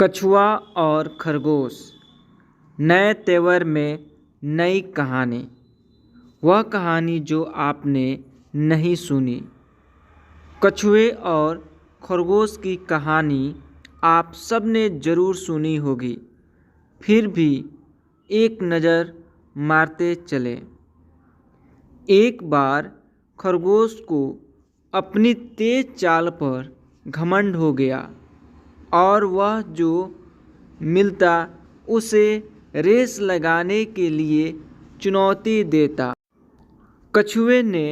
कछुआ और खरगोश। नए तेवर में नई कहानी। वह कहानी जो आपने नहीं सुनी। कछुए और खरगोश की कहानी आप सब ने ज़रूर सुनी होगी, फिर भी एक नज़र मारते चले। एक बार खरगोश को अपनी तेज चाल पर घमंड हो गया और वह जो मिलता उसे रेस लगाने के लिए चुनौती देता। कछुए ने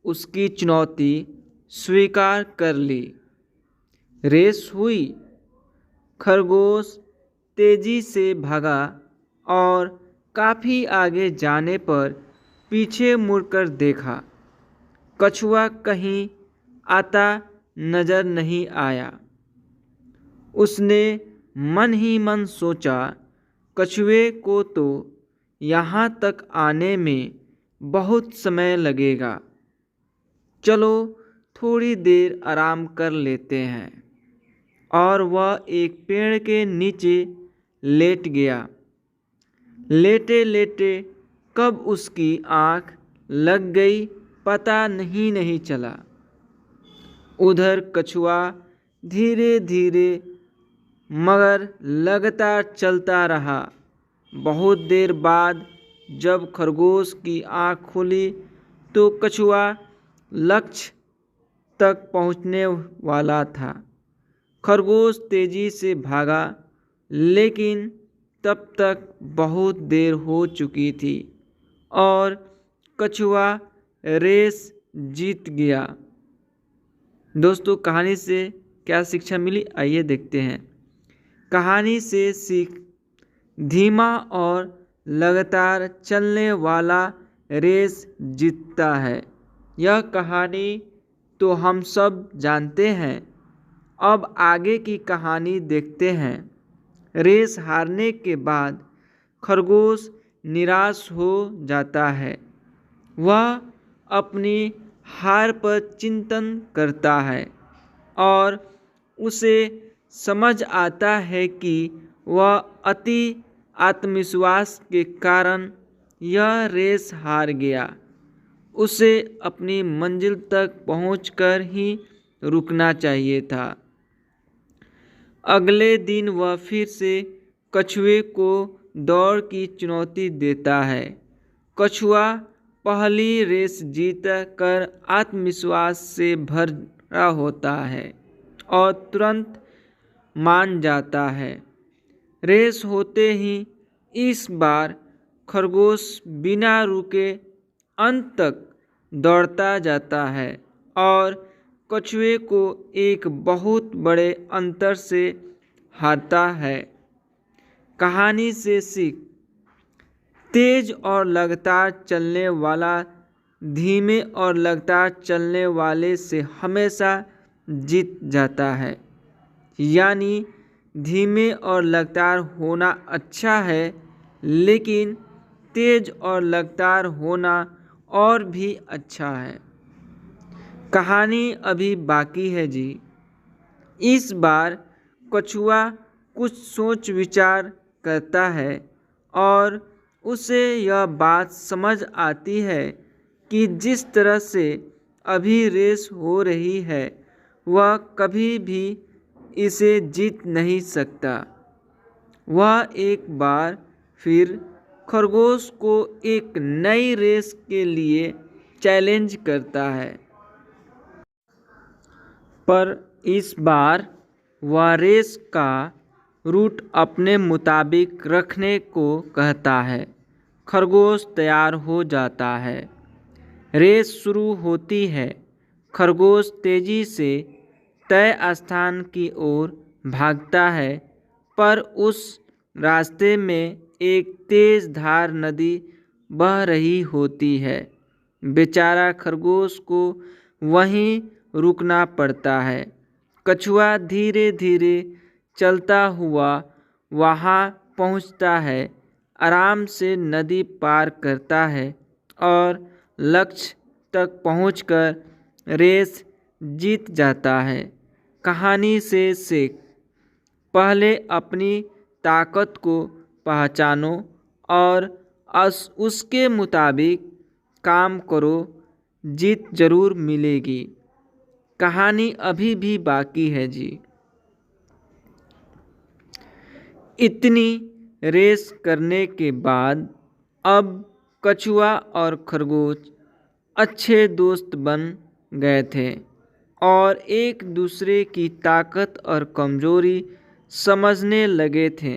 उसकी चुनौती स्वीकार कर ली। रेस हुई। खरगोश तेजी से भागा और काफ़ी आगे जाने पर पीछे मुड़कर देखा। कछुआ कहीं आता नजर नहीं आया। उसने मन ही मन सोचा, कछुए को तो यहाँ तक आने में बहुत समय लगेगा। चलो थोड़ी देर आराम कर लेते हैं। और वह एक पेड़ के नीचे लेट गया। लेटे लेटे कब उसकी आँख लग गई पता नहीं चला। उधर कछुआ धीरे धीरे मगर लगातार चलता रहा। बहुत देर बाद जब खरगोश की आँख खुली तो कछुआ लक्ष्य तक पहुँचने वाला था। खरगोश तेजी से भागा, लेकिन तब तक बहुत देर हो चुकी थी और कछुआ रेस जीत गया। दोस्तों, कहानी से क्या शिक्षा मिली, आइए देखते हैं। कहानी से सीख: धीमा और लगातार चलने वाला रेस जीतता है। यह कहानी तो हम सब जानते हैं। अब आगे की कहानी देखते हैं। रेस हारने के बाद खरगोश निराश हो जाता है। वह अपनी हार पर चिंतन करता है और उसे समझ आता है कि वह अति आत्मविश्वास के कारण यह रेस हार गया। उसे अपनी मंजिल तक पहुंचकर ही रुकना चाहिए था। अगले दिन वह फिर से कछुए को दौड़ की चुनौती देता है। कछुआ पहली रेस जीत कर आत्मविश्वास से भरा होता है और तुरंत मान जाता है। रेस होते ही इस बार खरगोश बिना रुके अंत तक दौड़ता जाता है और कछुए को एक बहुत बड़े अंतर से हारता है। कहानी से सीख: तेज और लगातार चलने वाला धीमे और लगातार चलने वाले से हमेशा जीत जाता है। यानी धीमे और लगातार होना अच्छा है, लेकिन तेज और लगातार होना और भी अच्छा है। कहानी अभी बाकी है जी। इस बार कछुआ कुछ सोच विचार करता है और उसे यह बात समझ आती है कि जिस तरह से अभी रेस हो रही है वह कभी भी इसे जीत नहीं सकता। वह एक बार फिर खरगोश को एक नई रेस के लिए चैलेंज करता है, पर इस बार वह रेस का रूट अपने मुताबिक रखने को कहता है। खरगोश तैयार हो जाता है। रेस शुरू होती है। खरगोश तेजी से तय स्थान की ओर भागता है, पर उस रास्ते में एक तेज धार नदी बह रही होती है। बेचारा खरगोश को वहीं रुकना पड़ता है। कछुआ धीरे धीरे चलता हुआ वहां पहुंचता है, आराम से नदी पार करता है और लक्ष्य तक पहुंचकर रेस जीत जाता है। कहानी से सीख: पहले अपनी ताकत को पहचानो और उसके मुताबिक काम करो, जीत जरूर मिलेगी। कहानी अभी भी बाकी है जी। इतनी रेस करने के बाद अब कछुआ और खरगोश अच्छे दोस्त बन गए थे और एक दूसरे की ताकत और कमजोरी समझने लगे थे।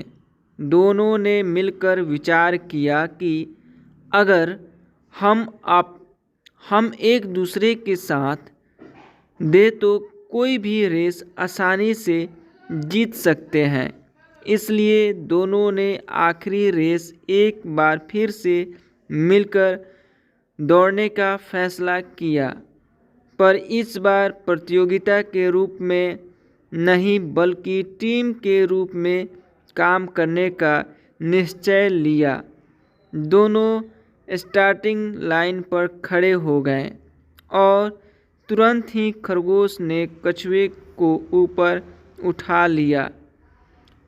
दोनों ने मिलकर विचार किया कि अगर हम एक दूसरे के साथ दे तो कोई भी रेस आसानी से जीत सकते हैं। इसलिए दोनों ने आखिरी रेस एक बार फिर से मिलकर दौड़ने का फैसला किया, पर इस बार प्रतियोगिता के रूप में नहीं बल्कि टीम के रूप में काम करने का निश्चय लिया। दोनों स्टार्टिंग लाइन पर खड़े हो गए और तुरंत ही खरगोश ने कछुए को ऊपर उठा लिया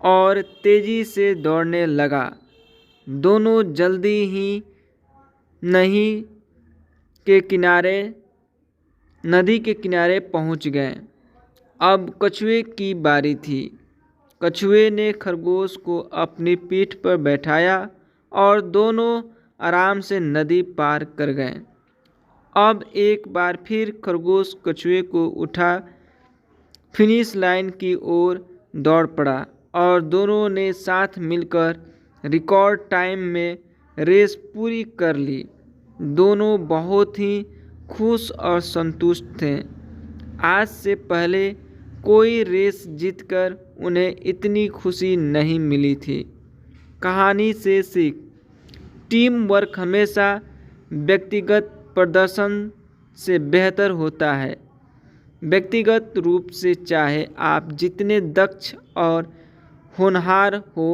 और तेजी से दौड़ने लगा। दोनों जल्दी ही नदी के किनारे पहुंच गए। अब कछुए की बारी थी। कछुए ने खरगोश को अपनी पीठ पर बैठाया और दोनों आराम से नदी पार कर गए। अब एक बार फिर खरगोश कछुए को उठा फिनिश लाइन की ओर दौड़ पड़ा और दोनों ने साथ मिलकर रिकॉर्ड टाइम में रेस पूरी कर ली। दोनों बहुत ही खुश और संतुष्ट थे। आज से पहले कोई रेस जीतकर उन्हें इतनी खुशी नहीं मिली थी। कहानी से सीख: टीम वर्क हमेशा व्यक्तिगत प्रदर्शन से बेहतर होता है। व्यक्तिगत रूप से चाहे आप जितने दक्ष और होनहार हो,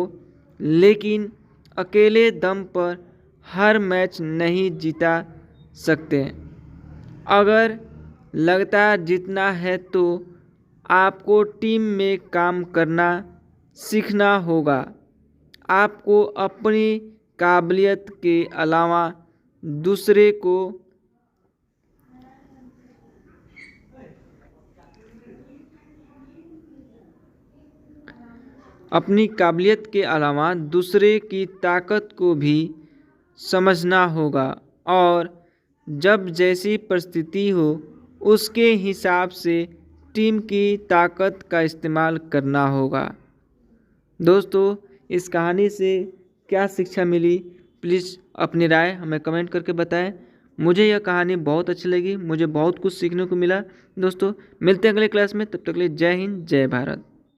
लेकिन अकेले दम पर हर मैच नहीं जीता सकते। अगर लगातार जीतना है तो आपको टीम में काम करना सीखना होगा। आपको अपनी काबिलियत के अलावा दूसरे को दूसरे की ताकत को भी समझना होगा और जब जैसी परिस्थिति हो उसके हिसाब से टीम की ताकत का इस्तेमाल करना होगा। दोस्तों, इस कहानी से क्या शिक्षा मिली, प्लीज़ अपनी राय हमें कमेंट करके बताएं। मुझे यह कहानी बहुत अच्छी लगी, मुझे बहुत कुछ सीखने को मिला। दोस्तों, मिलते हैं अगले क्लास में, तब तक के लिए जय हिंद, जय भारत।